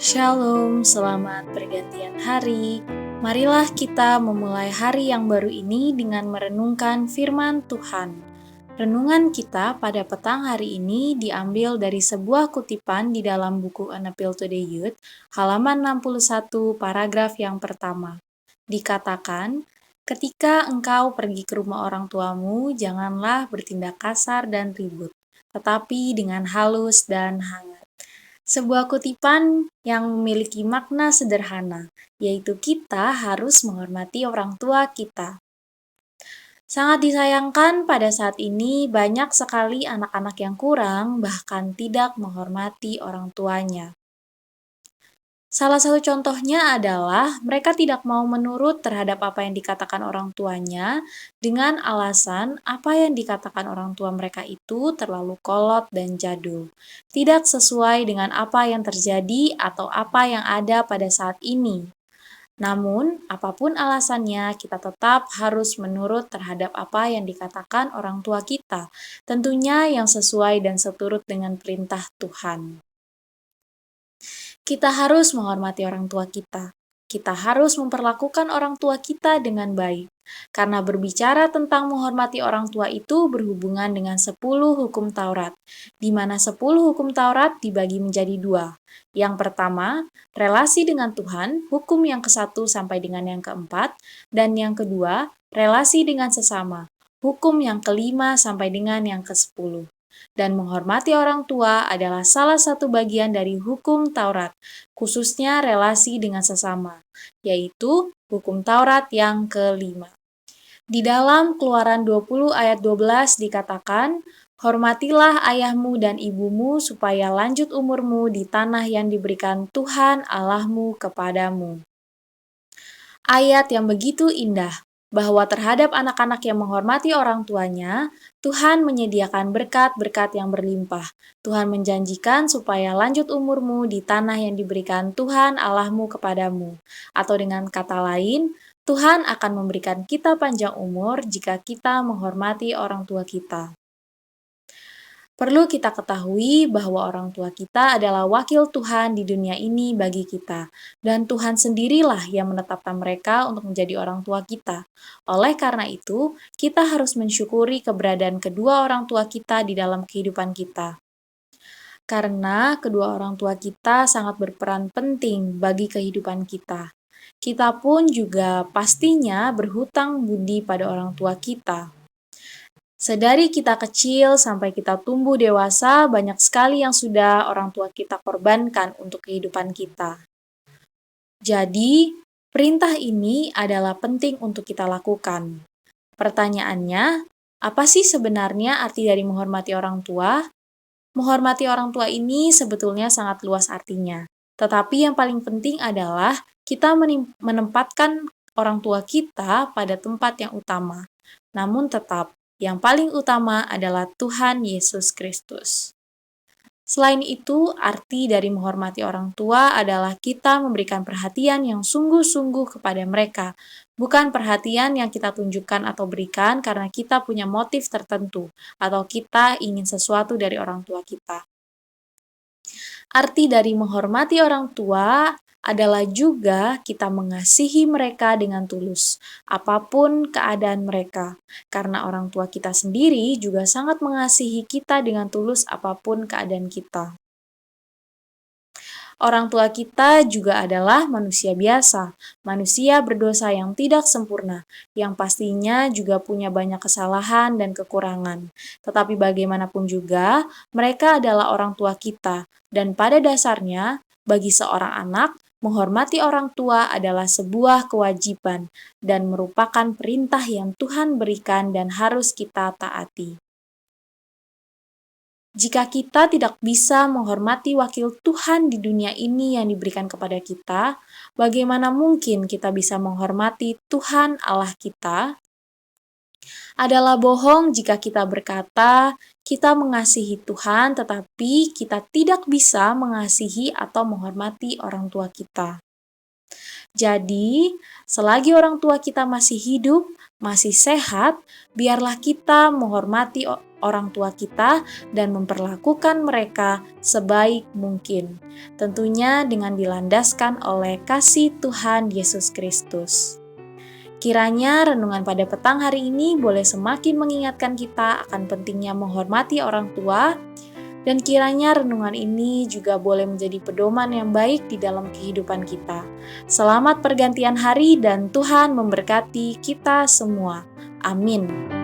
Shalom, selamat pergantian hari. Marilah kita memulai hari yang baru ini dengan merenungkan firman Tuhan. Renungan kita pada petang hari ini diambil dari sebuah kutipan di dalam buku An Appeal to the Youth, halaman 61, paragraf yang pertama. Dikatakan, ketika engkau pergi ke rumah orang tuamu, janganlah bertindak kasar dan ribut, tetapi dengan halus dan hangat. Sebuah kutipan yang memiliki makna sederhana, yaitu kita harus menghormati orang tua kita. Sangat disayangkan pada saat ini banyak sekali anak-anak yang kurang, bahkan tidak menghormati orang tuanya. Salah satu contohnya adalah mereka tidak mau menurut terhadap apa yang dikatakan orang tuanya dengan alasan apa yang dikatakan orang tua mereka itu terlalu kolot dan jadul, tidak sesuai dengan apa yang terjadi atau apa yang ada pada saat ini. Namun, apapun alasannya, kita tetap harus menurut terhadap apa yang dikatakan orang tua kita, tentunya yang sesuai dan seturut dengan perintah Tuhan. Kita harus menghormati orang tua kita. Kita harus memperlakukan orang tua kita dengan baik. Karena berbicara tentang menghormati orang tua itu berhubungan dengan 10 hukum Taurat, di mana 10 hukum Taurat dibagi menjadi 2. Yang pertama, relasi dengan Tuhan, hukum yang ke-1 sampai dengan yang ke-4, dan yang kedua, relasi dengan sesama, hukum yang ke-5 sampai dengan yang ke-10. Dan menghormati orang tua adalah salah satu bagian dari hukum Taurat, khususnya relasi dengan sesama, yaitu hukum Taurat yang ke-5. Di dalam Keluaran 20 ayat 12 dikatakan, hormatilah ayahmu dan ibumu supaya lanjut umurmu di tanah yang diberikan Tuhan Allahmu kepadamu. Ayat yang begitu indah, bahwa terhadap anak-anak yang menghormati orang tuanya, Tuhan menyediakan berkat-berkat yang berlimpah. Tuhan menjanjikan supaya lanjut umurmu di tanah yang diberikan Tuhan Allahmu kepadamu. Atau dengan kata lain, Tuhan akan memberikan kita panjang umur jika kita menghormati orang tua kita. Perlu kita ketahui bahwa orang tua kita adalah wakil Tuhan di dunia ini bagi kita, dan Tuhan sendirilah yang menetapkan mereka untuk menjadi orang tua kita. Oleh karena itu, kita harus mensyukuri keberadaan kedua orang tua kita di dalam kehidupan kita. Karena kedua orang tua kita sangat berperan penting bagi kehidupan kita. Kita pun juga pastinya berhutang budi pada orang tua kita. Sedari kita kecil sampai kita tumbuh dewasa, banyak sekali yang sudah orang tua kita korbankan untuk kehidupan kita. Jadi, perintah ini adalah penting untuk kita lakukan. Pertanyaannya, apa sih sebenarnya arti dari menghormati orang tua? Menghormati orang tua ini sebetulnya sangat luas artinya. Tetapi yang paling penting adalah kita menempatkan orang tua kita pada tempat yang utama. Namun tetap, yang paling utama adalah Tuhan Yesus Kristus. Selain itu, arti dari menghormati orang tua adalah kita memberikan perhatian yang sungguh-sungguh kepada mereka, bukan perhatian yang kita tunjukkan atau berikan karena kita punya motif tertentu, atau kita ingin sesuatu dari orang tua kita. Arti dari menghormati orang tua adalah juga kita mengasihi mereka dengan tulus, apapun keadaan mereka. Karena orang tua kita sendiri juga sangat mengasihi kita dengan tulus apapun keadaan kita. Orang tua kita juga adalah manusia biasa, manusia berdosa yang tidak sempurna, yang pastinya juga punya banyak kesalahan dan kekurangan. Tetapi bagaimanapun juga, mereka adalah orang tua kita, dan pada dasarnya, bagi seorang anak, menghormati orang tua adalah sebuah kewajiban dan merupakan perintah yang Tuhan berikan dan harus kita taati. Jika kita tidak bisa menghormati wakil Tuhan di dunia ini yang diberikan kepada kita, bagaimana mungkin kita bisa menghormati Tuhan Allah kita? Adalah bohong jika kita berkata kita mengasihi Tuhan tetapi kita tidak bisa mengasihi atau menghormati orang tua kita. Jadi, selagi orang tua kita masih hidup, masih sehat, biarlah kita menghormati orang tua kita dan memperlakukan mereka sebaik mungkin. Tentunya dengan dilandaskan oleh kasih Tuhan Yesus Kristus. Kiranya renungan pada petang hari ini boleh semakin mengingatkan kita akan pentingnya menghormati orang tua, dan kiranya renungan ini juga boleh menjadi pedoman yang baik di dalam kehidupan kita. Selamat pergantian hari dan Tuhan memberkati kita semua. Amin.